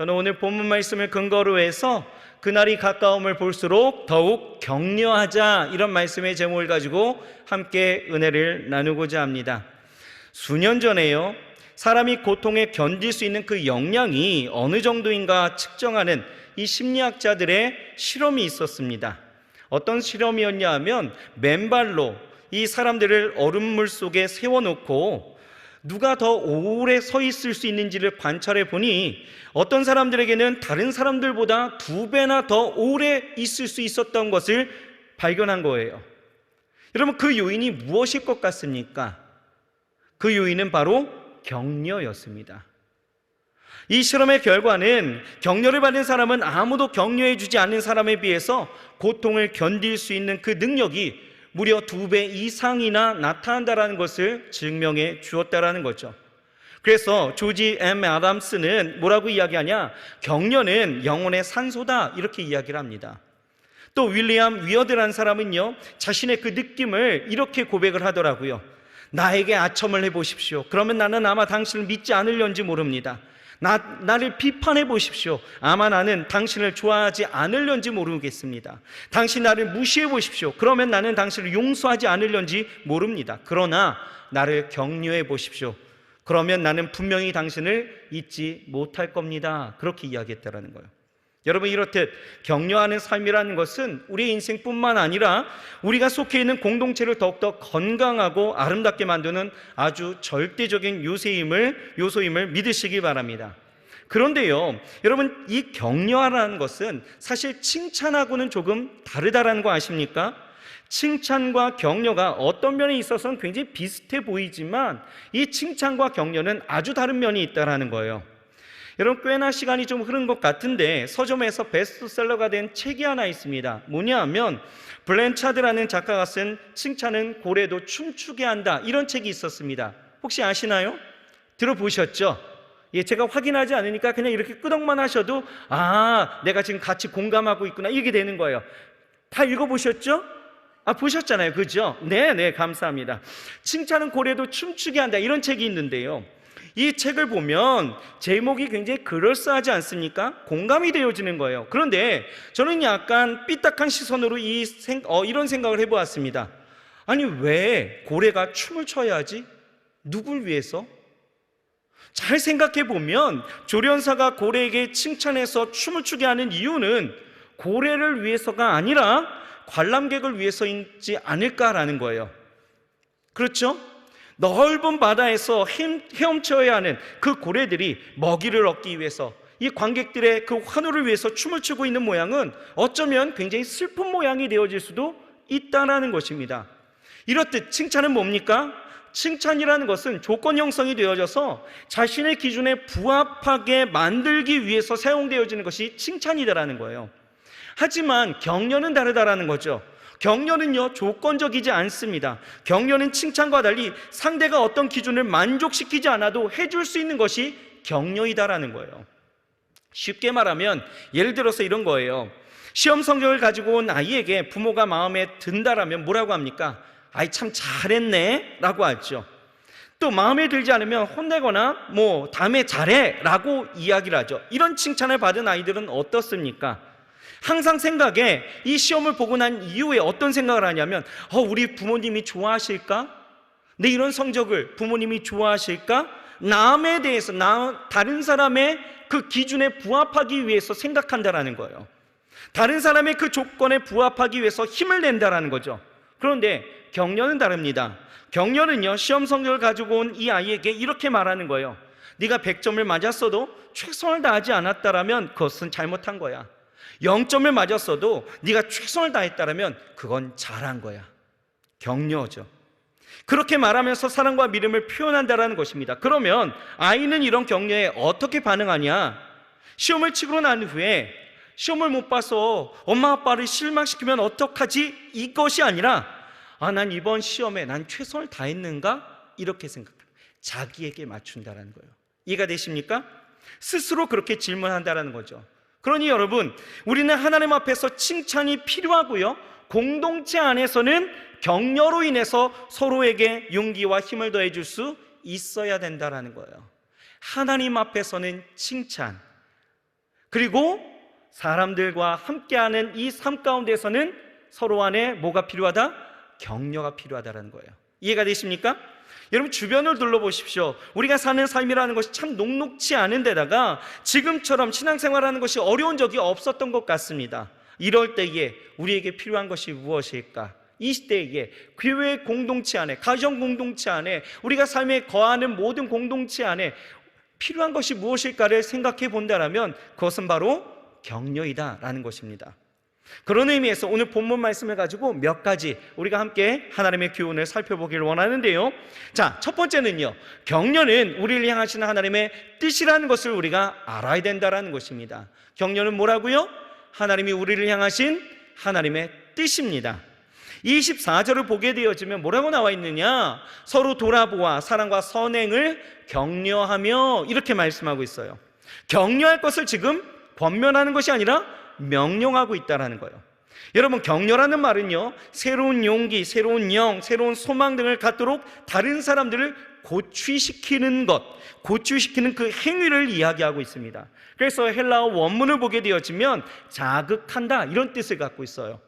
저는 오늘 본문 말씀을 근거로 해서 그날이 가까움을 볼수록 더욱 격려하자, 이런 말씀의 제목을 가지고 함께 은혜를 나누고자 합니다. 수년 전에요, 사람이 고통에 견딜 수 있는 그 역량이 어느 정도인가 측정하는 이 심리학자들의 실험이 있었습니다. 어떤 실험이었냐 하면, 맨발로 이 사람들을 얼음물 속에 세워놓고 누가 더 오래 서 있을 수 있는지를 관찰해 보니 어떤 사람들에게는 다른 사람들보다 2배나 더 오래 있을 수 있었던 것을 발견한 거예요. 여러분, 그 요인이 무엇일 것 같습니까? 그 요인은 바로 격려였습니다. 이 실험의 결과는 격려를 받는 사람은 아무도 격려해 주지 않는 사람에 비해서 고통을 견딜 수 있는 그 능력이 무려 2배 이상이나 나타난다는 것을 증명해 주었다는 거죠. 그래서 조지 M. 아담스는 뭐라고 이야기하냐, 격려는 영혼의 산소다, 이렇게 이야기를 합니다. 또 윌리엄 위어드라는 사람은요, 자신의 그 느낌을 이렇게 고백을 하더라고요. 나에게 아첨을 해보십시오. 그러면 나는 아마 당신을 믿지 않으려는지 모릅니다. 나를 비판해 보십시오. 아마 나는 당신을 좋아하지 않으려는지 모르겠습니다. 당신 나를 무시해 보십시오. 그러면 나는 당신을 용서하지 않으려는지 모릅니다. 그러나 나를 격려해 보십시오. 그러면 나는 분명히 당신을 잊지 못할 겁니다. 그렇게 이야기했다라는 거예요. 여러분, 이렇듯 격려하는 삶이라는 것은 우리의 인생뿐만 아니라 우리가 속해 있는 공동체를 더욱더 건강하고 아름답게 만드는 아주 절대적인 요소임을 믿으시기 바랍니다. 그런데요, 여러분, 이 격려하라는 것은 사실 칭찬하고는 조금 다르다라는 거 아십니까? 칭찬과 격려가 어떤 면에 있어서는 굉장히 비슷해 보이지만 이 칭찬과 격려는 아주 다른 면이 있다는 거예요. 여러분, 꽤나 시간이 좀 흐른 것 같은데 서점에서 베스트셀러가 된 책이 하나 있습니다. 뭐냐 하면 블렌차드라는 작가가 쓴 칭찬은 고래도 춤추게 한다, 이런 책이 있었습니다. 혹시 아시나요? 들어보셨죠? 예, 제가 확인하지 않으니까 그냥 이렇게 끄덕만 하셔도 내가 지금 같이 공감하고 있구나, 이게 되는 거예요. 다 읽어보셨죠? 보셨잖아요, 그죠? 네, 감사합니다. 칭찬은 고래도 춤추게 한다, 이런 책이 있는데요, 이 책을 보면 제목이 굉장히 그럴싸하지 않습니까? 공감이 되어지는 거예요. 그런데 저는 약간 삐딱한 시선으로 이런 생각을 해보았습니다. 아니, 왜 고래가 춤을 춰야 하지? 누굴 위해서? 잘 생각해 보면 조련사가 고래에게 칭찬해서 춤을 추게 하는 이유는 고래를 위해서가 아니라 관람객을 위해서이지 않을까라는 거예요. 그렇죠? 넓은 바다에서 헤엄쳐야 하는 그 고래들이 먹이를 얻기 위해서, 이 관객들의 그 환호를 위해서 춤을 추고 있는 모양은 어쩌면 굉장히 슬픈 모양이 되어질 수도 있다는 것입니다. 이렇듯 칭찬은 뭡니까? 칭찬이라는 것은 조건 형성이 되어져서 자신의 기준에 부합하게 만들기 위해서 사용되어지는 것이 칭찬이다라는 거예요. 하지만 격려는 다르다라는 거죠. 격려는요, 조건적이지 않습니다. 격려는 칭찬과 달리 상대가 어떤 기준을 만족시키지 않아도 해줄 수 있는 것이 격려이다라는 거예요. 쉽게 말하면 예를 들어서 이런 거예요. 시험 성적을 가지고 온 아이에게 부모가 마음에 든다라면 뭐라고 합니까? 아이 참 잘했네 라고 하죠. 또 마음에 들지 않으면 혼내거나 다음에 잘해 라고 이야기를 하죠. 이런 칭찬을 받은 아이들은 어떻습니까? 항상 생각에 이 시험을 보고 난 이후에 어떤 생각을 하냐면 우리 부모님이 좋아하실까? 내 이런 성적을 부모님이 좋아하실까? 남에 대해서 다른 사람의 그 기준에 부합하기 위해서 생각한다라는 거예요. 다른 사람의 그 조건에 부합하기 위해서 힘을 낸다라는 거죠. 그런데 격려는 다릅니다. 격려는요, 시험 성적을 가지고 온 이 아이에게 이렇게 말하는 거예요. 네가 100점을 맞았어도 최선을 다하지 않았다라면 그것은 잘못한 거야. 0점을 맞았어도 네가 최선을 다했다면 그건 잘한 거야. 격려죠. 그렇게 말하면서 사랑과 믿음을 표현한다는 것입니다. 그러면 아이는 이런 격려에 어떻게 반응하냐? 시험을 치고 난 후에 시험을 못 봐서 엄마 아빠를 실망시키면 어떡하지? 이것이 아니라 난 이번 시험에 난 최선을 다했는가? 이렇게 생각합니다. 자기에게 맞춘다는 거예요. 이해가 되십니까? 스스로 그렇게 질문한다는 거죠. 그러니 여러분, 우리는 하나님 앞에서 칭찬이 필요하고요, 공동체 안에서는 격려로 인해서 서로에게 용기와 힘을 더해 줄 수 있어야 된다는 거예요. 하나님 앞에서는 칭찬, 그리고 사람들과 함께하는 이 삶 가운데서는 서로 안에 뭐가 필요하다? 격려가 필요하다는 거예요. 이해가 되십니까? 여러분 주변을 둘러보십시오. 우리가 사는 삶이라는 것이 참 녹록지 않은 데다가 지금처럼 신앙생활하는 것이 어려운 적이 없었던 것 같습니다. 이럴 때에 우리에게 필요한 것이 무엇일까? 이 시대에 교회 공동체 안에, 가정 공동체 안에, 우리가 삶에 거하는 모든 공동체 안에 필요한 것이 무엇일까를 생각해 본다면 그것은 바로 격려이다라는 것입니다. 그런 의미에서 오늘 본문 말씀을 가지고 몇 가지 우리가 함께 하나님의 교훈을 살펴보기를 원하는데요. 자, 첫 번째는요, 격려는 우리를 향하시는 하나님의 뜻이라는 것을 우리가 알아야 된다는 것입니다. 격려는 뭐라고요? 하나님이 우리를 향하신 하나님의 뜻입니다. 24절을 보게 되어지면 뭐라고 나와 있느냐? 서로 돌아보아 사랑과 선행을 격려하며, 이렇게 말씀하고 있어요. 격려할 것을 지금 권면하는 것이 아니라 명령하고 있다는 거예요. 여러분, 격려라는 말은요, 새로운 용기, 새로운 영, 새로운 소망 등을 갖도록 다른 사람들을 고취시키는 것, 고취시키는 그 행위를 이야기하고 있습니다. 그래서 헬라어 원문을 보게 되어지면 자극한다, 이런 뜻을 갖고 있어요.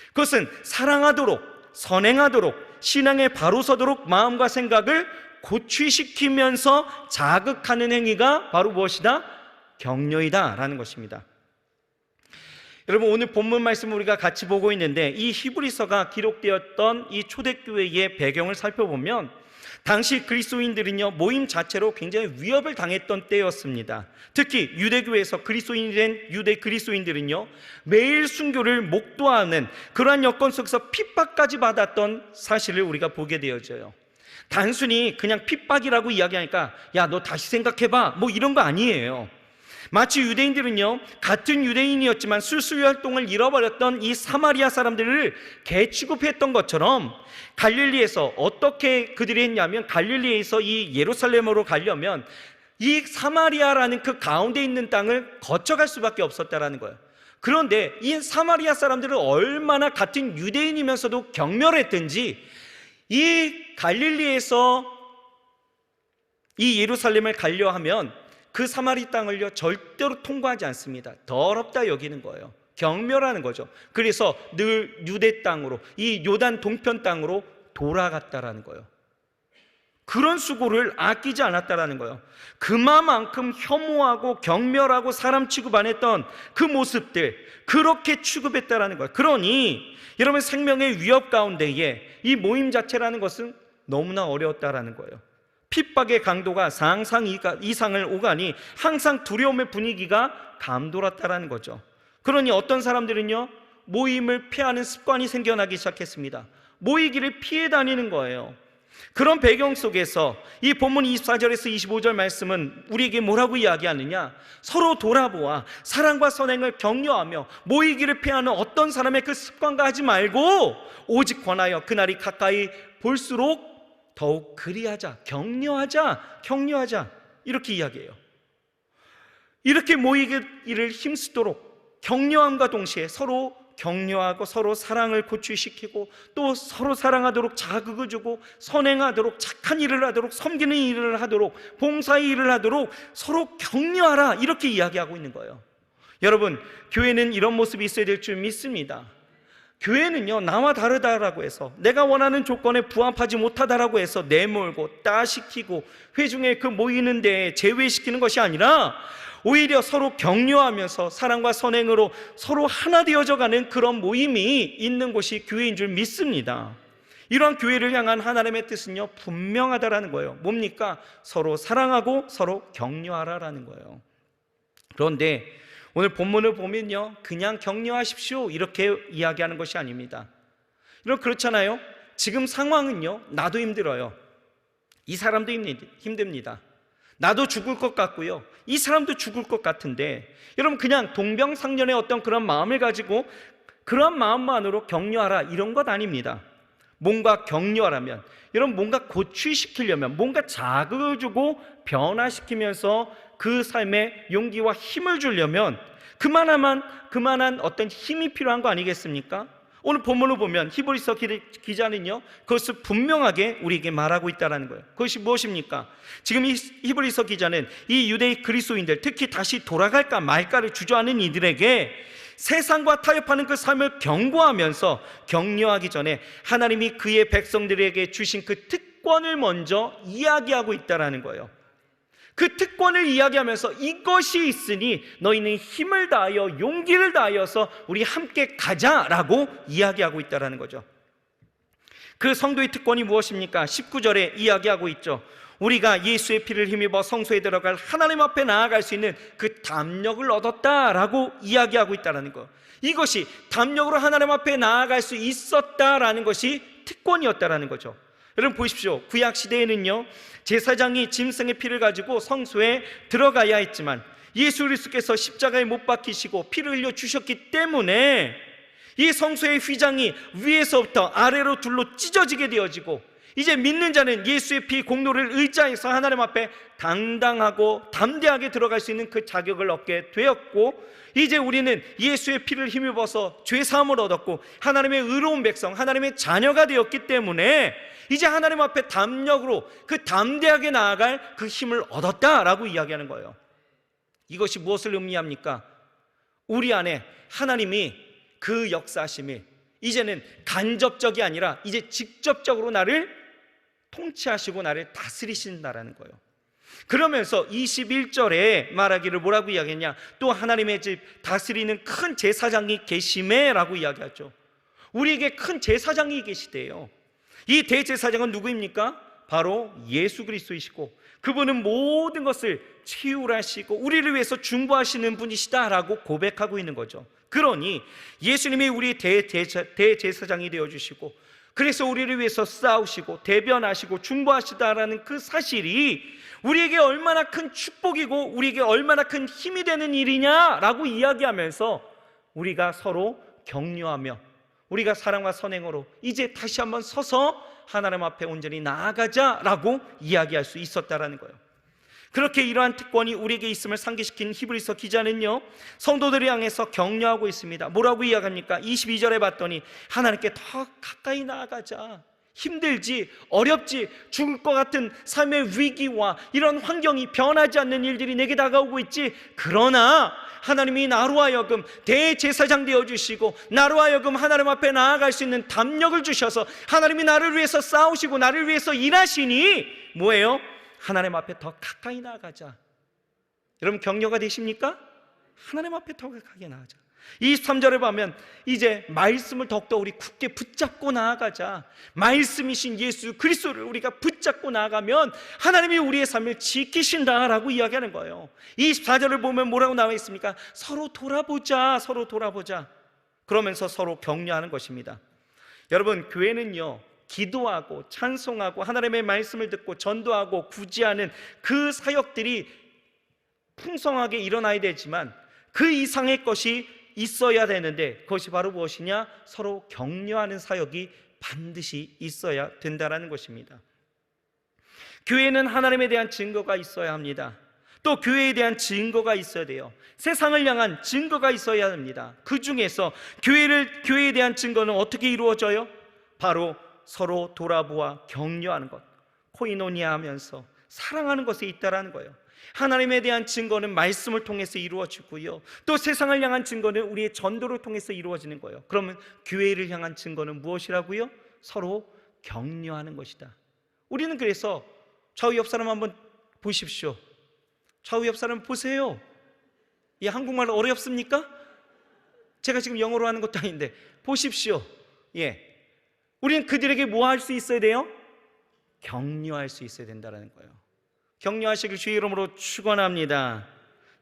그것은 사랑하도록, 선행하도록, 신앙에 바로 서도록 마음과 생각을 고취시키면서 자극하는 행위가 바로 무엇이다? 격려이다 라는 것입니다. 여러분, 오늘 본문 말씀을 우리가 같이 보고 있는데 이 히브리서가 기록되었던 이 초대교회의 배경을 살펴보면 당시 그리스도인들은요, 모임 자체로 굉장히 위협을 당했던 때였습니다. 특히 유대교회에서 그리스도인이 된 유대 그리스도인들은요, 매일 순교를 목도하는 그러한 여건 속에서 핍박까지 받았던 사실을 우리가 보게 되어져요. 단순히 그냥 핍박이라고 이야기하니까 야, 너 다시 생각해봐, 뭐 이런 거 아니에요. 마치 유대인들은요, 같은 유대인이었지만 술수 활동을 잃어버렸던 이 사마리아 사람들을 개취급했던 것처럼 갈릴리에서 어떻게 그들이 했냐면, 갈릴리에서 이 예루살렘으로 가려면 이 사마리아라는 그 가운데 있는 땅을 거쳐갈 수밖에 없었다라는 거예요. 그런데 이 사마리아 사람들은 얼마나 같은 유대인이면서도 격렬했든지 이 갈릴리에서 이 예루살렘을 가려 하면 그 사마리 땅을요, 절대로 통과하지 않습니다. 더럽다 여기는 거예요. 경멸하는 거죠. 그래서 늘 유대 땅으로, 이 요단 동편 땅으로 돌아갔다라는 거예요. 그런 수고를 아끼지 않았다라는 거예요. 그만큼 혐오하고 경멸하고 사람 취급 안 했던 그 모습들, 그렇게 취급했다라는 거예요. 그러니 여러분, 생명의 위협 가운데에 이 모임 자체라는 것은 너무나 어려웠다라는 거예요. 핍박의 강도가 상상 이상을 오가니 항상 두려움의 분위기가 감돌았다라는 거죠. 그러니 어떤 사람들은요, 모임을 피하는 습관이 생겨나기 시작했습니다. 모이기를 피해 다니는 거예요. 그런 배경 속에서 이 본문 24절에서 25절 말씀은 우리에게 뭐라고 이야기하느냐? 서로 돌아보아 사랑과 선행을 격려하며 모이기를 피하는 어떤 사람의 그 습관과 하지 말고 오직 권하여 그날이 가까이 볼수록 더욱 그리하자, 격려하자, 이렇게 이야기해요. 이렇게 모이기를 힘쓰도록 격려함과 동시에 서로 격려하고 서로 사랑을 고취시키고 또 서로 사랑하도록 자극을 주고 선행하도록, 착한 일을 하도록, 섬기는 일을 하도록, 봉사의 일을 하도록 서로 격려하라, 이렇게 이야기하고 있는 거예요. 여러분, 교회는 이런 모습이 있어야 될 줄 믿습니다. 교회는요, 나와 다르다라고 해서, 내가 원하는 조건에 부합하지 못하다라고 해서 내몰고 따시키고 회중에 그 모이는 데에 제외시키는 것이 아니라 오히려 서로 격려하면서 사랑과 선행으로 서로 하나 되어져가는 그런 모임이 있는 곳이 교회인 줄 믿습니다. 이러한 교회를 향한 하나님의 뜻은요, 분명하다라는 거예요. 뭡니까? 서로 사랑하고 서로 격려하라라는 거예요. 그런데 오늘 본문을 보면요, 그냥 격려하십시오 이렇게 이야기하는 것이 아닙니다. 여러분, 그렇잖아요. 지금 상황은요, 나도 힘들어요. 이 사람도 힘듭니다. 나도 죽을 것 같고요, 이 사람도 죽을 것 같은데, 여러분, 그냥 동병상련의 어떤 그런 마음을 가지고 그런 마음만으로 격려하라, 이런 것 아닙니다. 뭔가 격려하라면, 여러분, 뭔가 고취시키려면, 뭔가 자극을 주고 변화시키면서 그 삶에 용기와 힘을 주려면 그만한 어떤 힘이 필요한 거 아니겠습니까? 오늘 본문을 보면 히브리서 기자는요, 그것을 분명하게 우리에게 말하고 있다는 거예요. 그것이 무엇입니까? 지금 이 히브리서 기자는 이 유대인 그리스도인들, 특히 다시 돌아갈까 말까를 주저하는 이들에게 세상과 타협하는 그 삶을 경고하면서 격려하기 전에 하나님이 그의 백성들에게 주신 그 특권을 먼저 이야기하고 있다는 거예요. 그 특권을 이야기하면서 이것이 있으니 너희는 힘을 다하여 용기를 다하여서 우리 함께 가자라고 이야기하고 있다는 거죠. 그 성도의 특권이 무엇입니까? 19절에 이야기하고 있죠. 우리가 예수의 피를 힘입어 성소에 들어갈 하나님 앞에 나아갈 수 있는 그 담력을 얻었다라고 이야기하고 있다는 거. 이것이 담력으로 하나님 앞에 나아갈 수 있었다라는 것이 특권이었다라는 거죠. 여러분 보십시오. 구약 시대에는요, 제사장이 짐승의 피를 가지고 성소에 들어가야 했지만 예수 그리스도께서 십자가에 못 박히시고 피를 흘려 주셨기 때문에 이 성소의 휘장이 위에서부터 아래로 둘로 찢어지게 되어지고, 이제 믿는 자는 예수의 피 공로를 의지해서 하나님 앞에 당당하고 담대하게 들어갈 수 있는 그 자격을 얻게 되었고, 이제 우리는 예수의 피를 힘입어서 죄사함을 얻었고 하나님의 의로운 백성, 하나님의 자녀가 되었기 때문에 이제 하나님 앞에 담력으로 그 담대하게 나아갈 그 힘을 얻었다라고 이야기하는 거예요. 이것이 무엇을 의미합니까? 우리 안에 하나님이 그 역사하심이 이제는 간접적이 아니라 이제 직접적으로 나를 통치하시고 나를 다스리신다라는 거예요. 그러면서 21절에 말하기를 뭐라고 이야기했냐? 또 하나님의 집 다스리는 큰 제사장이 계시매 라고 이야기하죠. 우리에게 큰 제사장이 계시대요. 이 대제사장은 누구입니까? 바로 예수 그리스도이시고 그분은 모든 것을 치유하시고 우리를 위해서 중보하시는 분이시다라고 고백하고 있는 거죠. 그러니 예수님이 우리 대제사장이 되어주시고 그래서 우리를 위해서 싸우시고 대변하시고 중보하시다라는 그 사실이 우리에게 얼마나 큰 축복이고 우리에게 얼마나 큰 힘이 되는 일이냐라고 이야기하면서 우리가 서로 격려하며 우리가 사랑과 선행으로 이제 다시 한번 서서 하나님 앞에 온전히 나아가자라고 이야기할 수 있었다라는 거예요. 그렇게 이러한 특권이 우리에게 있음을 상기시킨 히브리서 기자는요, 성도들을 향해서 격려하고 있습니다. 뭐라고 이야기합니까? 22절에 봤더니 하나님께 더 가까이 나아가자. 힘들지, 어렵지, 죽을 것 같은 삶의 위기와 이런 환경이 변하지 않는 일들이 내게 다가오고 있지. 그러나 하나님이 나로 하여금 대제사장 되어주시고 나로 하여금 하나님 앞에 나아갈 수 있는 담력을 주셔서 하나님이 나를 위해서 싸우시고 나를 위해서 일하시니 뭐예요? 하나님 앞에 더 가까이 나아가자. 여러분 격려가 되십니까? 하나님 앞에 더 가까이 나아가자. 23절에 보면 이제 말씀을 더욱더 우리 굳게 붙잡고 나아가자. 말씀이신 예수 그리스도를 우리가 붙잡고 나아가면 하나님이 우리의 삶을 지키신다라고 이야기하는 거예요. 24절을 보면 뭐라고 나와 있습니까? 서로 돌아보자, 서로 돌아보자. 그러면서 서로 격려하는 것입니다. 여러분 교회는요, 기도하고 찬송하고 하나님의 말씀을 듣고 전도하고 구제하는 그 사역들이 풍성하게 일어나야 되지만 그 이상의 것이 있어야 되는데 그것이 바로 무엇이냐? 서로 격려하는 사역이 반드시 있어야 된다는 것입니다. 교회는 하나님에 대한 증거가 있어야 합니다. 또 교회에 대한 증거가 있어야 돼요. 세상을 향한 증거가 있어야 합니다. 그 중에서 교회에 대한 증거는 어떻게 이루어져요? 바로 서로 돌아보아 격려하는 것, 코이노니아 하면서 사랑하는 것에 있다라는 거예요. 하나님에 대한 증거는 말씀을 통해서 이루어지고요, 또 세상을 향한 증거는 우리의 전도를 통해서 이루어지는 거예요. 그러면 교회를 향한 증거는 무엇이라고요? 서로 격려하는 것이다. 우리는 그래서 좌우 옆 사람 한번 보십시오. 좌우 옆 사람 보세요. 이 한국말 어렵습니까? 제가 지금 영어로 하는 것도 아닌데 보십시오. 예, 우리는 그들에게 뭐 할 수 있어야 돼요? 격려할 수 있어야 된다는 거예요. 격려하시길 주의 이름으로 축원합니다.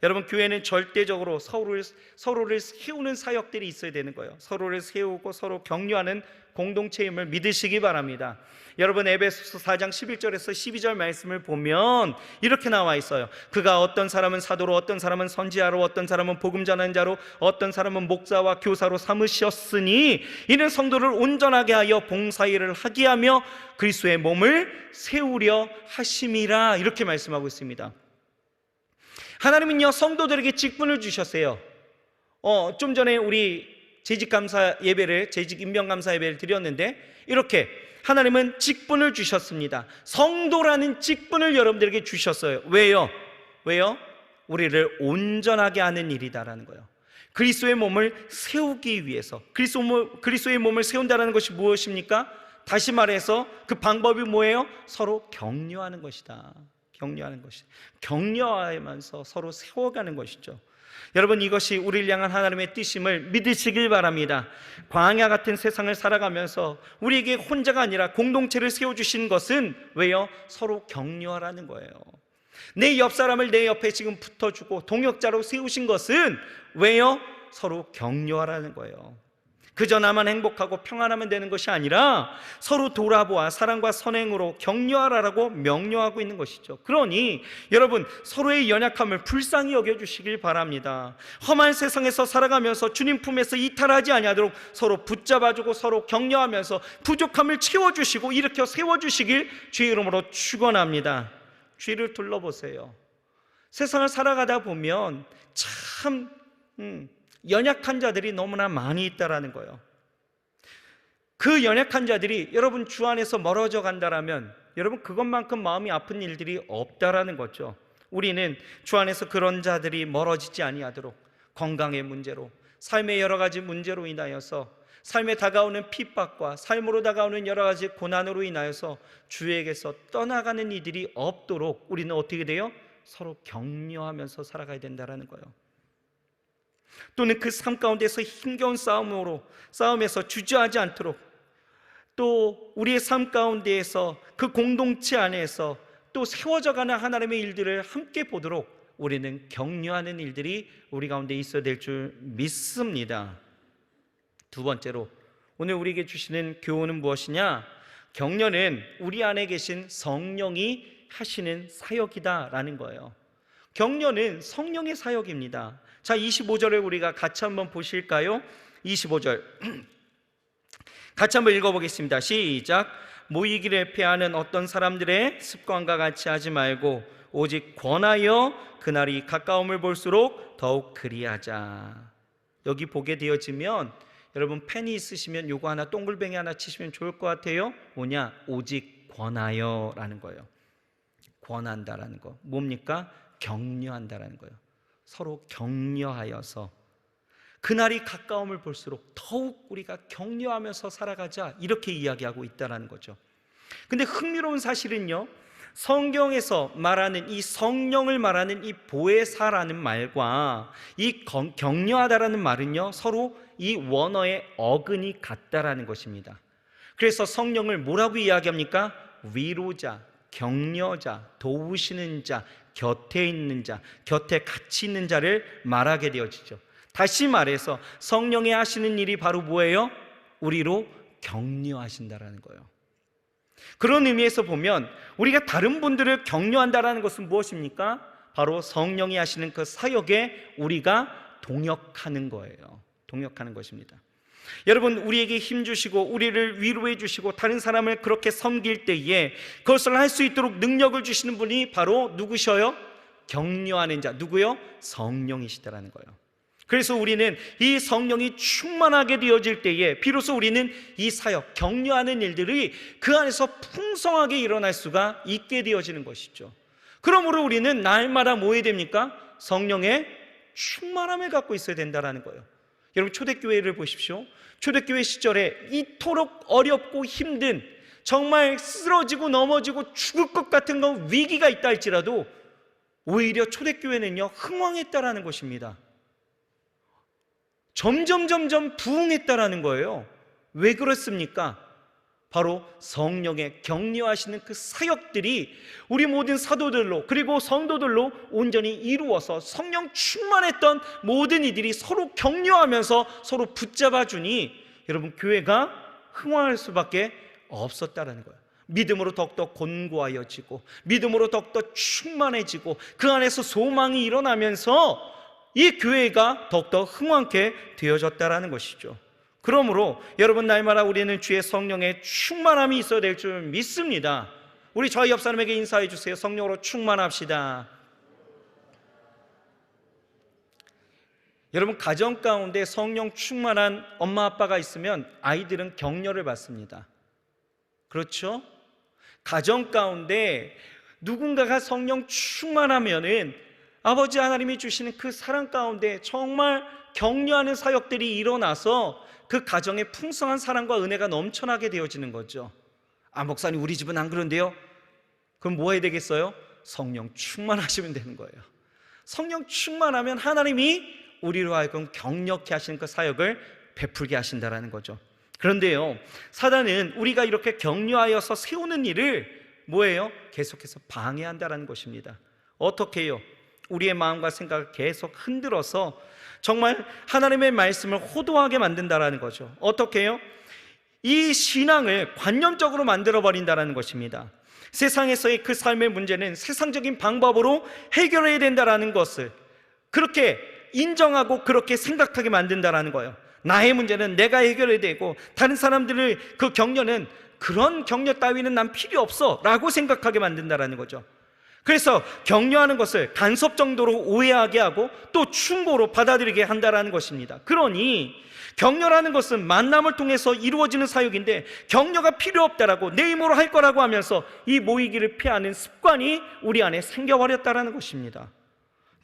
여러분 교회는 절대적으로 서로를 세우는 사역들이 있어야 되는 거예요. 서로를 세우고 서로 격려하는 공동체임을 믿으시기 바랍니다. 여러분 에베소서 4장 11절에서 12절 말씀을 보면 이렇게 나와 있어요. 그가 어떤 사람은 사도로, 어떤 사람은 선지자로, 어떤 사람은 복음 전하는 자로, 어떤 사람은 목사와 교사로 삼으셨으니 이는 성도를 온전하게 하여 봉사일을 하게 하며 그리스도의 몸을 세우려 하심이라. 이렇게 말씀하고 있습니다. 하나님은요 성도들에게 직분을 주셨어요. 좀 전에 우리 재직 임명감사 예배를 드렸는데 이렇게 하나님은 직분을 주셨습니다. 성도라는 직분을 여러분들에게 주셨어요. 왜요? 우리를 온전하게 하는 일이다라는 거예요. 그리스도의 몸을 세우기 위해서. 그리스도의 몸을 세운다는 것이 무엇입니까? 다시 말해서 그 방법이 뭐예요? 서로 격려하는 것이다. 격려하면서 서로 세워가는 것이죠. 여러분, 이것이 우리를 향한 하나님의 뜻임을 믿으시길 바랍니다. 광야 같은 세상을 살아가면서 우리에게 혼자가 아니라 공동체를 세워주신 것은 왜요? 서로 격려하라는 거예요. 내 옆 사람을 내 옆에 지금 붙어주고 동역자로 세우신 것은 왜요? 서로 격려하라는 거예요. 그저 나만 행복하고 평안하면 되는 것이 아니라 서로 돌아보아 사랑과 선행으로 격려하라고 명령하고 있는 것이죠. 그러니 여러분, 서로의 연약함을 불쌍히 여겨주시길 바랍니다. 험한 세상에서 살아가면서 주님 품에서 이탈하지 아니하도록 서로 붙잡아주고 서로 격려하면서 부족함을 채워주시고 일으켜 세워주시길 주의 이름으로 축원합니다. 주위를 둘러보세요. 세상을 살아가다 보면 참 연약한 자들이 너무나 많이 있다라는 거예요. 그 연약한 자들이 여러분 주 안에서 멀어져 간다라면 여러분 그것만큼 마음이 아픈 일들이 없다라는 거죠. 우리는 주 안에서 그런 자들이 멀어지지 아니하도록 건강의 문제로, 삶의 여러 가지 문제로 인하여서, 삶에 다가오는 핍박과 삶으로 다가오는 여러 가지 고난으로 인하여서 주에게서 떠나가는 이들이 없도록 우리는 어떻게 돼요? 서로 격려하면서 살아가야 된다라는 거예요. 또는 그 삶 가운데서 힘겨운 싸움에서 주저하지 않도록, 또 우리의 삶 가운데에서 그 공동체 안에서 또 세워져가는 하나님의 일들을 함께 보도록 우리는 격려하는 일들이 우리 가운데 있어야 될 줄 믿습니다. 두 번째로 오늘 우리에게 주시는 교훈은 무엇이냐? 격려는 우리 안에 계신 성령이 하시는 사역이다라는 거예요. 격려는 성령의 사역입니다. 자, 25절을 우리가 같이 한번 보실까요? 25절 같이 한번 읽어보겠습니다. 시작. 모이기를 패하는 어떤 사람들의 습관과 같이 하지 말고 오직 권하여 그날이 가까움을 볼수록 더욱 그리하자. 여기 보게 되어지면 여러분 펜이 있으시면 요거 하나 동글뱅이 하나 치시면 좋을 것 같아요. 뭐냐? 오직 권하여 라는 거예요. 권한다라는 거 뭡니까? 격려한다라는 거예요. 서로 격려하여서 그날이 가까움을 볼수록 더욱 우리가 격려하면서 살아가자, 이렇게 이야기하고 있다는 거죠. 근데 흥미로운 사실은요, 성경에서 말하는 이 성령을 말하는 이 보혜사라는 말과 이 격려하다라는 말은요 서로 이 원어의 어근이 같다라는 것입니다. 그래서 성령을 뭐라고 이야기합니까? 위로자, 격려자, 도우시는 자, 곁에 있는 자, 곁에 같이 있는 자를 말하게 되어지죠. 다시 말해서 성령이 하시는 일이 바로 뭐예요? 우리로 격려하신다라는 거예요. 그런 의미에서 보면 우리가 다른 분들을 격려한다라는 것은 무엇입니까? 바로 성령이 하시는 그 사역에 우리가 동역하는 거예요. 동역하는 것입니다. 여러분, 우리에게 힘주시고 우리를 위로해 주시고 다른 사람을 그렇게 섬길 때에 그것을 할 수 있도록 능력을 주시는 분이 바로 누구셔요? 격려하는 자. 누구요? 성령이시다라는 거예요. 그래서 우리는 이 성령이 충만하게 되어질 때에 비로소 우리는 이 사역, 격려하는 일들이 그 안에서 풍성하게 일어날 수가 있게 되어지는 것이죠. 그러므로 우리는 날마다 뭐 해야 됩니까? 성령의 충만함을 갖고 있어야 된다는 거예요. 여러분, 초대교회를 보십시오. 초대교회 시절에 이토록 어렵고 힘든, 정말 쓰러지고 넘어지고 죽을 것 같은 위기가 있다 할지라도 오히려 초대교회는요 흥왕했다라는 것입니다. 점점 부흥했다라는 거예요. 왜 그렇습니까? 바로 성령의 격려하시는 그 사역들이 우리 모든 사도들로 그리고 성도들로 온전히 이루어서 성령 충만했던 모든 이들이 서로 격려하면서 서로 붙잡아 주니 여러분 교회가 흥황할 수밖에 없었다는 거예요. 믿음으로 더욱더 곤고하여지고 믿음으로 더욱더 충만해지고 그 안에서 소망이 일어나면서 이 교회가 더욱더 흥왕케 되어졌다는 것이죠. 그러므로 여러분, 날마다 우리는 주의 성령의 충만함이 있어야 될 줄 믿습니다. 우리 저희 옆 사람에게 인사해 주세요. 성령으로 충만합시다. 여러분, 가정 가운데 성령 충만한 엄마 아빠가 있으면 아이들은 격려를 받습니다. 그렇죠? 가정 가운데 누군가가 성령 충만하면은 아버지 하나님이 주시는 그 사랑 가운데 정말 격려하는 사역들이 일어나서 그 가정에 풍성한 사랑과 은혜가 넘쳐나게 되어지는 거죠. 아, 목사님 우리 집은 안 그런데요? 그럼 뭐 해야 되겠어요? 성령 충만하시면 되는 거예요. 성령 충만하면 하나님이 우리로 하여금 격려케 하시는 그 사역을 베풀게 하신다라는 거죠. 그런데요, 사단은 우리가 이렇게 격려하여서 세우는 일을 뭐예요? 계속해서 방해한다라는 것입니다. 어떻게 해요? 우리의 마음과 생각을 계속 흔들어서 정말 하나님의 말씀을 호도하게 만든다라는 거죠. 어떻게 해요? 이 신앙을 관념적으로 만들어버린다는 것입니다. 세상에서의 그 삶의 문제는 세상적인 방법으로 해결해야 된다는 것을 그렇게 인정하고 그렇게 생각하게 만든다는 거예요. 나의 문제는 내가 해결해야 되고 다른 사람들의 그 격려는 그런 격려 따위는 난 필요 없어 라고 생각하게 만든다는 거죠. 그래서 격려하는 것을 간섭 정도로 오해하게 하고 또 충고로 받아들이게 한다는 것입니다. 그러니 격려라는 것은 만남을 통해서 이루어지는 사역인데 격려가 필요 없다라고 내 힘으로 할 거라고 하면서 이 모이기를 피하는 습관이 우리 안에 생겨버렸다는 것입니다.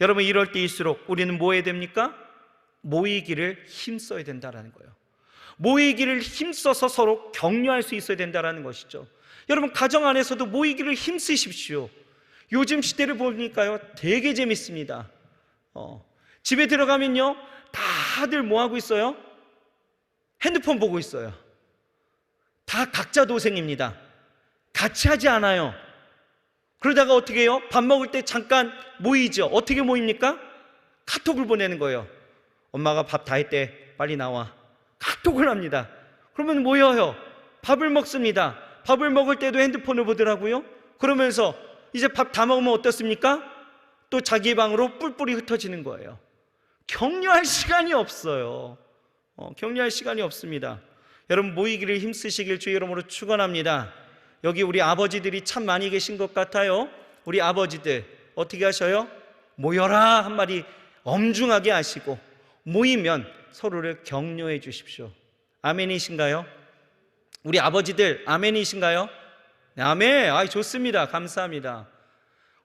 여러분, 이럴 때일수록 우리는 뭐 해야 됩니까? 모이기를 힘써야 된다는 거예요. 모이기를 힘써서 서로 격려할 수 있어야 된다는 것이죠. 여러분, 가정 안에서도 모이기를 힘쓰십시오. 요즘 시대를 보니까요 되게 재밌습니다. 집에 들어가면요 다들 뭐 하고 있어요? 핸드폰 보고 있어요. 다 각자 도생입니다. 같이 하지 않아요. 그러다가 어떻게 해요? 밥 먹을 때 잠깐 모이죠. 어떻게 모입니까? 카톡을 보내는 거예요. 엄마가 밥 다 했대, 빨리 나와. 카톡을 합니다. 그러면 모여요. 밥을 먹습니다. 밥을 먹을 때도 핸드폰을 보더라고요. 그러면서 이제 밥 다 먹으면 어떻습니까? 또 자기 방으로 뿔뿔이 흩어지는 거예요. 격려할 시간이 없어요. 격려할 시간이 없습니다. 여러분, 모이기를 힘쓰시길 주의 이름으로 축원합니다. 여기 우리 아버지들이 참 많이 계신 것 같아요. 우리 아버지들 어떻게 하셔요? 모여라 한마디 엄중하게 하시고 모이면 서로를 격려해 주십시오. 아멘이신가요? 우리 아버지들 아멘이신가요? 아멘. 아이, 좋습니다. 감사합니다.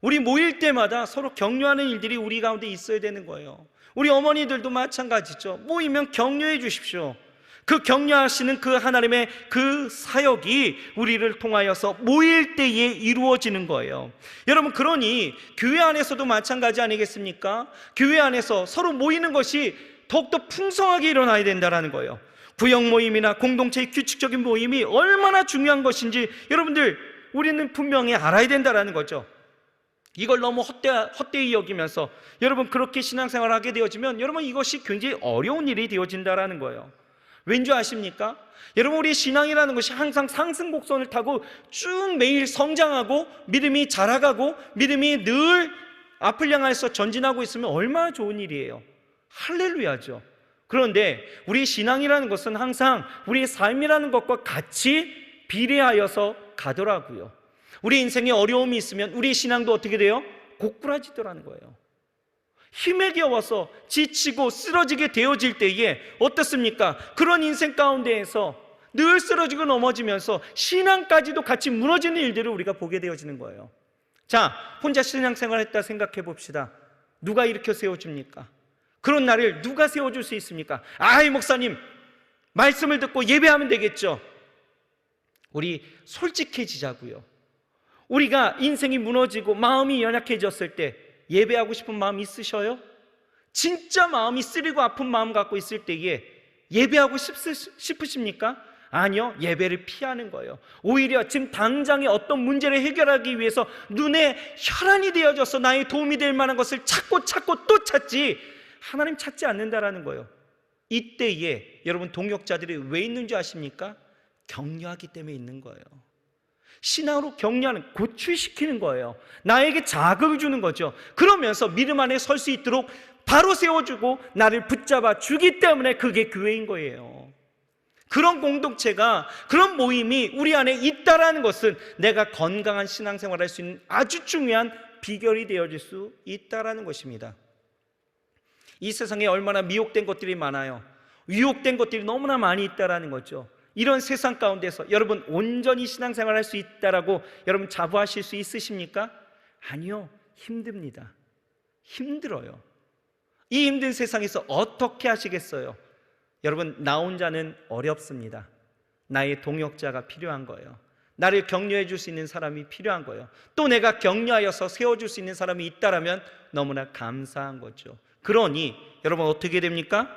우리 모일 때마다 서로 격려하는 일들이 우리 가운데 있어야 되는 거예요. 우리 어머니들도 마찬가지죠. 모이면 격려해 주십시오. 그 격려하시는 그 하나님의 그 사역이 우리를 통하여서 모일 때에 이루어지는 거예요. 여러분, 그러니 교회 안에서도 마찬가지 아니겠습니까? 교회 안에서 서로 모이는 것이 더욱더 풍성하게 일어나야 된다는 거예요. 구역 모임이나 공동체의 규칙적인 모임이 얼마나 중요한 것인지 여러분들 우리는 분명히 알아야 된다는 거죠. 이걸 너무 헛되이 여기면서 여러분 그렇게 신앙생활을 하게 되어지면 여러분 이것이 굉장히 어려운 일이 되어진다는 거예요. 왠지 아십니까? 여러분, 우리 신앙이라는 것이 항상 상승 곡선을 타고 쭉 매일 성장하고 믿음이 자라가고 믿음이 늘 앞을 향해서 전진하고 있으면 얼마나 좋은 일이에요. 할렐루야죠. 그런데 우리 신앙이라는 것은 항상 우리의 삶이라는 것과 같이 비례하여서 가더라고요. 우리 인생에 어려움이 있으면 우리 신앙도 어떻게 돼요? 고꾸라지더라는 거예요. 힘에 겨워서 지치고 쓰러지게 되어질 때에 어떻습니까? 그런 인생 가운데에서 늘 쓰러지고 넘어지면서 신앙까지도 같이 무너지는 일들을 우리가 보게 되어지는 거예요. 자, 혼자 신앙생활 했다 생각해 봅시다. 누가 일으켜 세워줍니까? 그런 나를 누가 세워줄 수 있습니까? 아이, 목사님 말씀을 듣고 예배하면 되겠죠. 우리 솔직해지자고요. 우리가 인생이 무너지고 마음이 연약해졌을 때 예배하고 싶은 마음 있으셔요? 진짜 마음이 쓰리고 아픈 마음 갖고 있을 때에 예배하고 싶으십니까? 아니요, 예배를 피하는 거예요. 오히려 지금 당장에 어떤 문제를 해결하기 위해서 눈에 혈안이 되어져서 나의 도움이 될 만한 것을 찾고 또 찾지 하나님 찾지 않는다라는 거예요. 이때에 여러분 동역자들이 왜 있는 줄 아십니까? 격려하기 때문에 있는 거예요. 신앙으로 격려하는, 고취시키는 거예요. 나에게 자극을 주는 거죠. 그러면서 믿음 안에 설 수 있도록 바로 세워주고 나를 붙잡아 주기 때문에 그게 교회인 거예요. 그런 공동체가, 그런 모임이 우리 안에 있다라는 것은 내가 건강한 신앙생활을 할 수 있는 아주 중요한 비결이 되어질 수 있다라는 것입니다. 이 세상에 얼마나 미혹된 것들이 많아요. 유혹된 것들이 너무나 많이 있다라는 거죠. 이런 세상 가운데서 여러분 온전히 신앙생활 할 수 있다라고 여러분 자부하실 수 있으십니까? 아니요, 힘듭니다. 힘들어요. 이 힘든 세상에서 어떻게 하시겠어요? 여러분, 나 혼자는 어렵습니다. 나의 동역자가 필요한 거예요. 나를 격려해 줄 수 있는 사람이 필요한 거예요. 또 내가 격려하여서 세워줄 수 있는 사람이 있다라면 너무나 감사한 거죠. 그러니 여러분 어떻게 됩니까?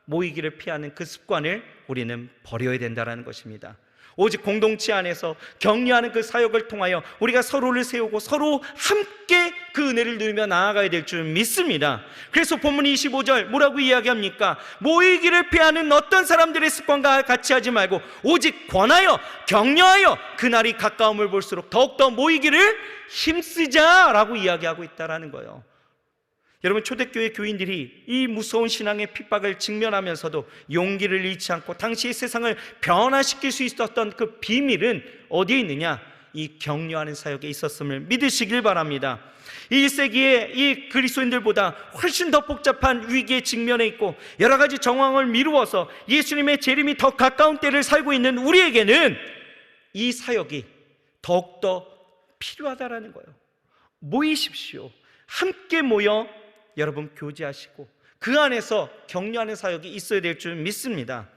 모이기를 피하는 그 습관을 우리는 버려야 된다는 것입니다. 오직 공동체 안에서 격려하는 그 사역을 통하여 우리가 서로를 세우고 서로 함께 그 은혜를 누리며 나아가야 될 줄 믿습니다. 그래서 본문 25절 뭐라고 이야기합니까? 모이기를 피하는 어떤 사람들의 습관과 같이 하지 말고 오직 권하여 격려하여 그날이 가까움을 볼수록 더욱더 모이기를 힘쓰자라고 이야기하고 있다는 거예요. 여러분, 초대교회 교인들이 이 무서운 신앙의 핍박을 직면하면서도 용기를 잃지 않고 당시의 세상을 변화시킬 수 있었던 그 비밀은 어디에 있느냐? 이 격려하는 사역에 있었음을 믿으시길 바랍니다. 1세기에 이 그리스도인들보다 훨씬 더 복잡한 위기에 직면해 있고 여러 가지 정황을 미루어서 예수님의 재림이 더 가까운 때를 살고 있는 우리에게는 이 사역이 더욱더 필요하다라는 거예요. 모이십시오. 함께 모여 여러분 교제하시고 그 안에서 격려하는 사역이 있어야 될 줄 믿습니다.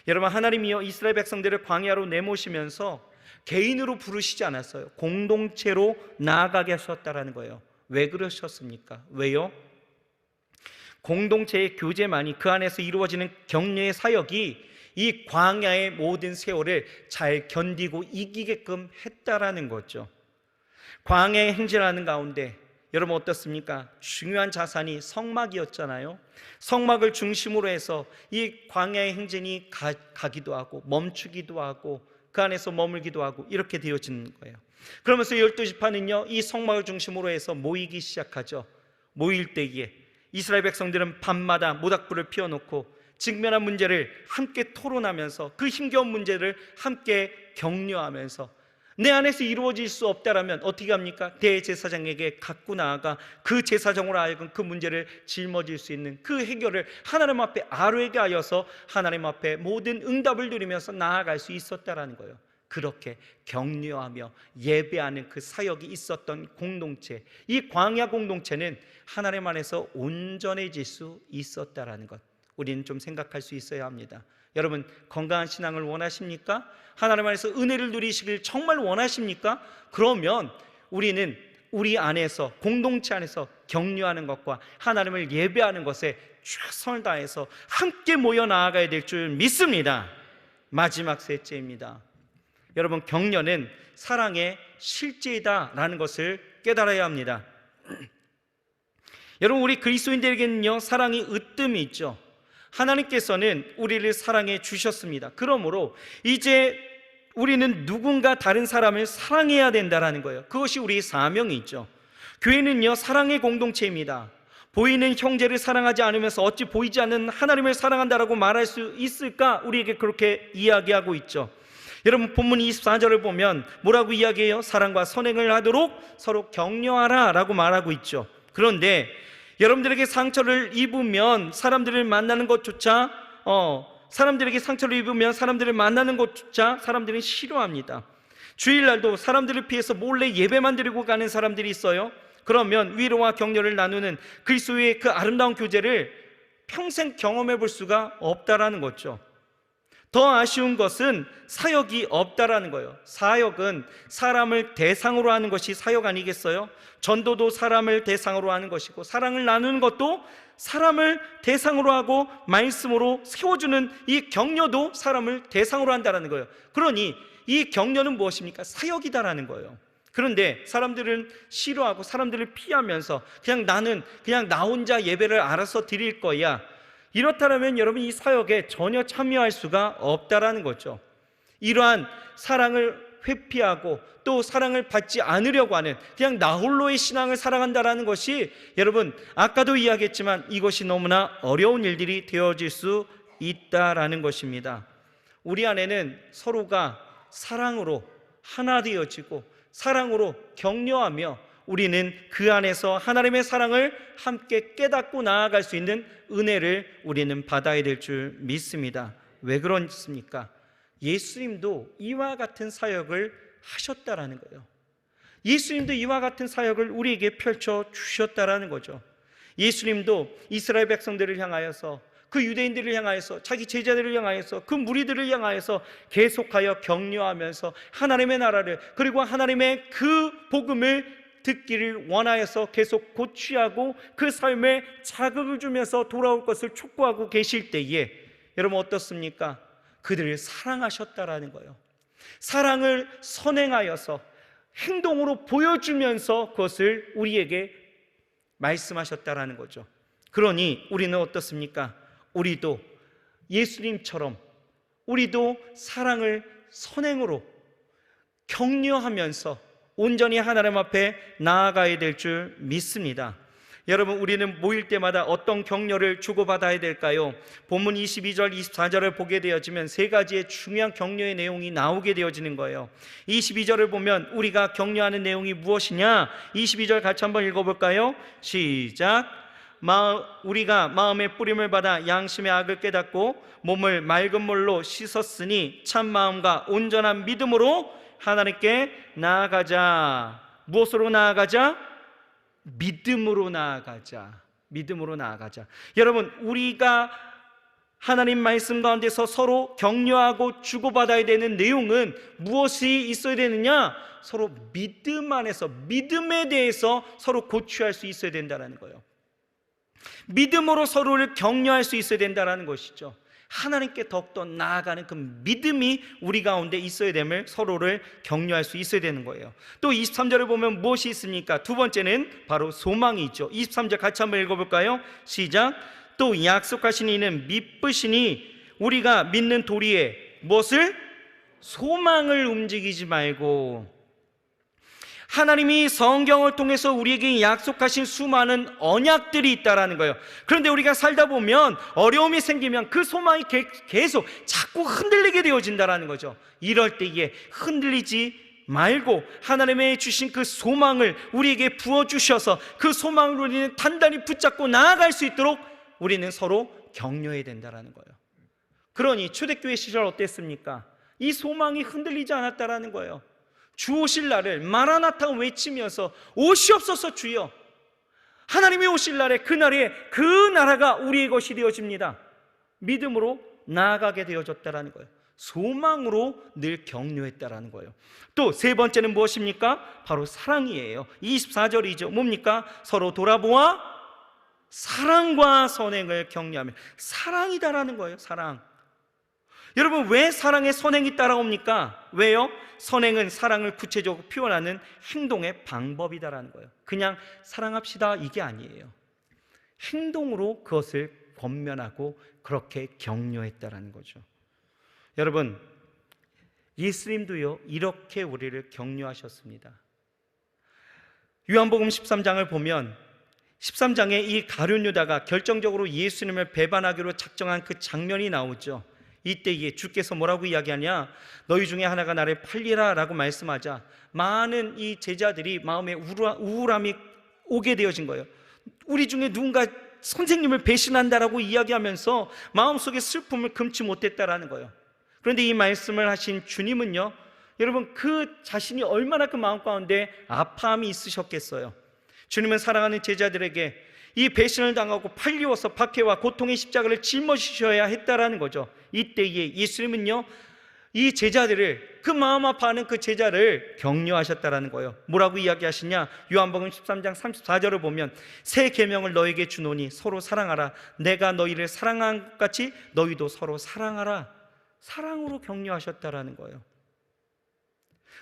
여러분, 하나님이요 이스라엘 백성들을 광야로 내모시면서 개인으로 부르시지 않았어요. 공동체로 나아가게 하셨다라는 거예요. 왜 그러셨습니까? 왜요? 공동체의 교제만이, 그 안에서 이루어지는 격려의 사역이 이 광야의 모든 세월을 잘 견디고 이기게끔 했다라는 거죠. 광야의 행진하는 가운데 여러분 어떻습니까? 중요한 자산이 성막이었잖아요. 성막을 중심으로 해서 이 광야의 행진이 가기도 하고 멈추기도 하고 그 안에서 머물기도 하고 이렇게 되어지는 거예요. 그러면서 12지파는요 이 성막을 중심으로 해서 모이기 시작하죠. 모일 때에 이스라엘 백성들은 밤마다 모닥불을 피워놓고 직면한 문제를 함께 토론하면서 그 힘겨운 문제를 함께 격려하면서 내 안에서 이루어질 수 없다라면 어떻게 합니까? 대제사장에게 갖고 나아가 그 제사장으로 하여금 그 문제를 짊어질 수 있는 그 해결을 하나님 앞에 아뢰게 하여서 하나님 앞에 모든 응답을 누리면서 나아갈 수 있었다라는 거예요. 그렇게 격려하며 예배하는 그 사역이 있었던 공동체, 이 광야 공동체는 하나님 안에서 온전해질 수 있었다라는 것, 우리는 좀 생각할 수 있어야 합니다. 여러분, 건강한 신앙을 원하십니까? 하나님 안에서 은혜를 누리시길 정말 원하십니까? 그러면 우리는 우리 안에서, 공동체 안에서 격려하는 것과 하나님을 예배하는 것에 최선을 다해서 함께 모여 나아가야 될 줄 믿습니다. 마지막 셋째입니다. 여러분, 격려는 사랑의 실제이다라는 것을 깨달아야 합니다. 여러분, 우리 그리스도인들에게는요 사랑이 으뜸이 있죠. 하나님께서는 우리를 사랑해 주셨습니다. 그러므로 이제 우리는 누군가 다른 사람을 사랑해야 된다는 거예요. 그것이 우리의 사명이 있죠. 교회는요 사랑의 공동체입니다. 보이는 형제를 사랑하지 않으면서 어찌 보이지 않는 하나님을 사랑한다라고 말할 수 있을까? 우리에게 그렇게 이야기하고 있죠. 여러분, 본문 24절을 보면 뭐라고 이야기해요? 사랑과 선행을 하도록 서로 격려하라 라고 말하고 있죠. 그런데 여러분들에게 상처를 입으면 사람들을 만나는 것조차 사람들에게 상처를 입으면 사람들을 만나는 것조차 사람들은 싫어합니다. 주일날도 사람들을 피해서 몰래 예배만 드리고 가는 사람들이 있어요. 그러면 위로와 격려를 나누는 그리스도의 그 아름다운 교제를 평생 경험해 볼 수가 없다라는 거죠. 더 아쉬운 것은 사역이 없다라는 거예요. 사역은 사람을 대상으로 하는 것이 사역 아니겠어요? 전도도 사람을 대상으로 하는 것이고, 사랑을 나누는 것도 사람을 대상으로 하고 말씀으로 세워주는 이 격려도 사람을 대상으로 한다는 거예요. 그러니 이 격려는 무엇입니까? 사역이다라는 거예요. 그런데 사람들은 싫어하고 사람들을 피하면서 나는 나 혼자 예배를 알아서 드릴 거야, 이렇다면 여러분 이 사역에 전혀 참여할 수가 없다라는 거죠. 이러한 사랑을 회피하고 또 사랑을 받지 않으려고 하는 나 홀로의 신앙을 사랑한다라는 것이, 여러분 아까도 이야기했지만 이것이 너무나 어려운 일들이 되어질 수 있다라는 것입니다. 우리 안에는 서로가 사랑으로 하나 되어지고 사랑으로 격려하며 우리는 그 안에서 하나님의 사랑을 함께 깨닫고 나아갈 수 있는 은혜를 우리는 받아야 될 줄 믿습니다. 왜 그렇습니까? 예수님도 이와 같은 사역을 하셨다라는 거예요. 예수님도 이와 같은 사역을 우리에게 펼쳐 주셨다라는 거죠. 예수님도 이스라엘 백성들을 향하여서, 그 유대인들을 향하여서, 자기 제자들을 향하여서, 그 무리들을 향하여서 계속하여 격려하면서 하나님의 나라를, 그리고 하나님의 그 복음을 듣기를 원하여서 계속 고취하고 그 삶에 자극을 주면서 돌아올 것을 촉구하고 계실 때에 여러분 어떻습니까? 그들을 사랑하셨다라는 거예요. 사랑을 선행하여서 행동으로 보여주면서 그것을 우리에게 말씀하셨다라는 거죠. 그러니 우리는 어떻습니까? 우리도 예수님처럼 우리도 사랑을 선행으로 격려하면서 온전히 하나님 앞에 나아가야 될 줄 믿습니다. 여러분, 우리는 모일 때마다 어떤 격려를 주고받아야 될까요? 본문 22절, 24절을 보게 되어지면 세 가지의 중요한 격려의 내용이 나오게 되어지는 거예요. 22절을 보면 우리가 격려하는 내용이 무엇이냐? 22절 같이 한번 읽어볼까요? 시작. 우리가 마음의 뿌림을 받아 양심의 악을 깨닫고 몸을 맑은 물로 씻었으니 참 마음과 온전한 믿음으로 하나님께 나아가자. 무엇으로 나아가자? 믿음으로 나아가자. 믿음으로 나아가자. 여러분, 우리가 하나님 말씀 가운데서 서로 격려하고 주고받아야 되는 내용은 무엇이 있어야 되느냐? 서로 믿음 안에서, 믿음에 대해서 서로 고취할 수 있어야 된다는 거예요. 믿음으로 서로를 격려할 수 있어야 된다는 것이죠. 하나님께 더욱더 나아가는 그 믿음이 우리 가운데 있어야 됨을, 서로를 격려할 수 있어야 되는 거예요. 또 23절을 보면 무엇이 있습니까? 두 번째는 바로 소망이 있죠. 23절 같이 한번 읽어볼까요? 시작. 또 약속하신 이는 미쁘시니 우리가 믿는 도리에 무엇을? 소망을 움직이지 말고. 하나님이 성경을 통해서 우리에게 약속하신 수많은 언약들이 있다라는 거예요. 그런데 우리가 살다 보면 어려움이 생기면 그 소망이 계속 자꾸 흔들리게 되어진다라는 거죠. 이럴 때에 흔들리지 말고 하나님의 주신 그 소망을 우리에게 부어주셔서 그 소망을 우리는 단단히 붙잡고 나아갈 수 있도록 우리는 서로 격려해야 된다라는 거예요. 그러니 초대교회 시절 어땠습니까? 이 소망이 흔들리지 않았다라는 거예요. 주 오실 날을 마라나타 외치면서 오시옵소서 주여, 하나님이 오실 날에 그날에 그 나라가 우리의 것이 되어집니다. 믿음으로 나아가게 되어졌다라는 거예요. 소망으로 늘 격려했다라는 거예요. 또 세 번째는 무엇입니까? 바로 사랑이에요. 24절이죠. 뭡니까? 서로 돌아보아 사랑과 선행을 격려하며. 사랑이다라는 거예요. 사랑. 여러분, 왜 사랑의 선행이 따라옵니까? 왜요? 선행은 사랑을 구체적으로 표현하는 행동의 방법이다라는 거예요. 그냥 사랑합시다 이게 아니에요. 행동으로 그것을 권면하고 그렇게 격려했다라는 거죠. 여러분, 예수님도요 이렇게 우리를 격려하셨습니다. 요한복음 13장을 보면 13장에 이 가룟 유다가 결정적으로 예수님을 배반하기로 작정한 그 장면이 나오죠. 이때에 주께서 뭐라고 이야기하냐? 너희 중에 하나가 나를 팔리라 라고 말씀하자 많은 이 제자들이 마음에 우울함이 오게 되어진 거예요. 우리 중에 누군가 선생님을 배신한다라고 이야기하면서 마음속에 슬픔을 금치 못했다라는 거예요. 그런데 이 말씀을 하신 주님은요, 여러분 그 자신이 얼마나 그 마음 가운데 아파함이 있으셨겠어요. 주님은 사랑하는 제자들에게 이 배신을 당하고 팔리워서 박해와 고통의 십자가를 짊어지셔야 했다라는 거죠. 이때에 예수님은요 이 제자들을, 그 마음 아파하는 그 제자를 격려하셨다라는 거예요. 뭐라고 이야기하시냐? 요한복음 13장 34절을 보면 새 계명을 너에게 주노니 서로 사랑하라. 내가 너희를 사랑한 것 같이 너희도 서로 사랑하라. 사랑으로 격려하셨다라는 거예요.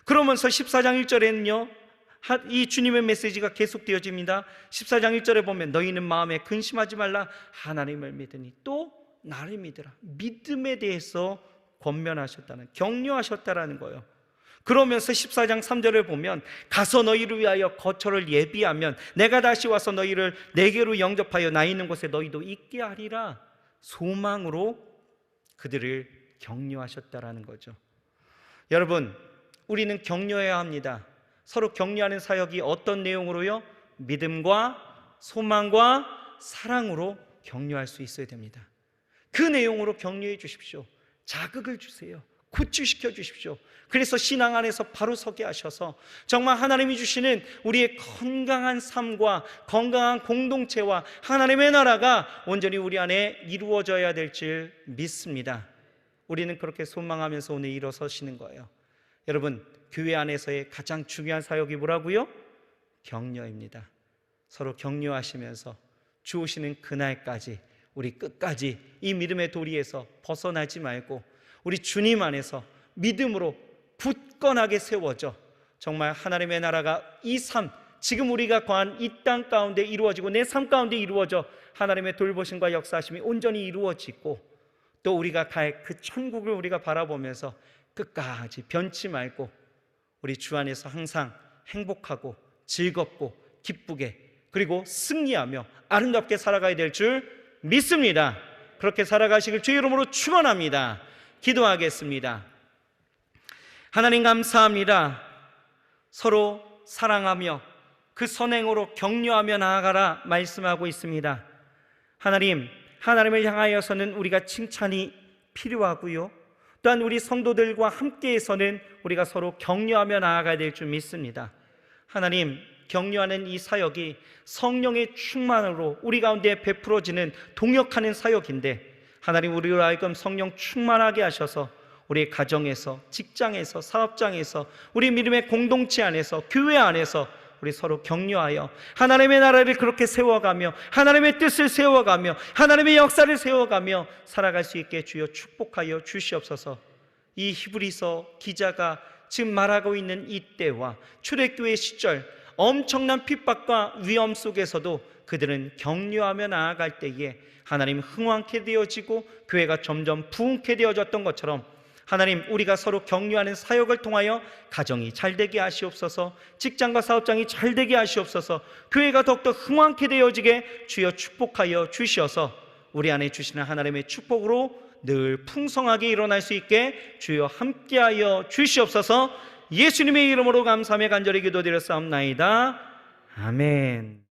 그러면서 14장 1절에는요 이 주님의 메시지가 계속되어집니다. 14장 1절에 보면 너희는 마음에 근심하지 말라. 하나님을 믿으니 또 나를 믿으라. 믿음에 대해서 권면하셨다는, 격려하셨다라는 거예요. 그러면서 14장 3절을 보면 가서 너희를 위하여 거처를 예비하면 내가 다시 와서 너희를 내게로 영접하여 나 있는 곳에 너희도 있게 하리라. 소망으로 그들을 격려하셨다라는 거죠. 여러분, 우리는 격려해야 합니다. 서로 격려하는 사역이 어떤 내용으로요? 믿음과 소망과 사랑으로 격려할 수 있어야 됩니다. 그 내용으로 격려해 주십시오. 자극을 주세요. 고취시켜 주십시오. 그래서 신앙 안에서 바로 서게 하셔서 정말 하나님이 주시는 우리의 건강한 삶과 건강한 공동체와 하나님의 나라가 온전히 우리 안에 이루어져야 될 줄 믿습니다. 우리는 그렇게 소망하면서 오늘 일어서시는 거예요. 여러분, 교회 안에서의 가장 중요한 사역이 뭐라고요? 격려입니다. 서로 격려하시면서 주 오시는 그날까지 우리 끝까지 이 믿음의 도리에서 벗어나지 말고 우리 주님 안에서 믿음으로 굳건하게 세워져 정말 하나님의 나라가 이 삶, 지금 우리가 거한 이 땅 가운데 이루어지고 내 삶 가운데 이루어져 하나님의 돌보심과 역사하심이 온전히 이루어지고 또 우리가 갈 그 천국을 우리가 바라보면서 끝까지 변치 말고 우리 주 안에서 항상 행복하고 즐겁고 기쁘게 그리고 승리하며 아름답게 살아가야 될 줄 믿습니다. 그렇게 살아가시길 주의 이름으로 축원합니다. 기도하겠습니다. 하나님 감사합니다. 서로 사랑하며 그 선행으로 격려하며 나아가라 말씀하고 있습니다. 하나님을 향하여서는 우리가 칭찬이 필요하고요, 또한 우리 성도들과 함께해서는 우리가 서로 격려하며 나아가야 될 줄 믿습니다. 하나님, 격려하는 이 사역이 성령의 충만으로 우리 가운데 베풀어지는 동역하는 사역인데 하나님, 우리로 하여금 성령 충만하게 하셔서 우리의 가정에서, 직장에서, 사업장에서, 우리 믿음의 공동체 안에서, 교회 안에서 우리 서로 격려하여 하나님의 나라를 그렇게 세워가며 하나님의 뜻을 세워가며 하나님의 역사를 세워가며 살아갈 수 있게 주여 축복하여 주시옵소서. 이 히브리서 기자가 지금 말하고 있는 이 때와 초대교회 시절 엄청난 핍박과 위험 속에서도 그들은 격려하며 나아갈 때에 하나님 흥왕케 되어지고 교회가 점점 부흥케 되어졌던 것처럼 하나님, 우리가 서로 격려하는 사역을 통하여 가정이 잘되게 하시옵소서, 직장과 사업장이 잘되게 하시옵소서, 교회가 더욱더 흥왕케 되어지게 주여 축복하여 주시어서 우리 안에 주시는 하나님의 축복으로 늘 풍성하게 일어날 수 있게 주여 함께하여 주시옵소서. 예수님의 이름으로 감사하며 간절히 기도드렸사옵나이다. 아멘.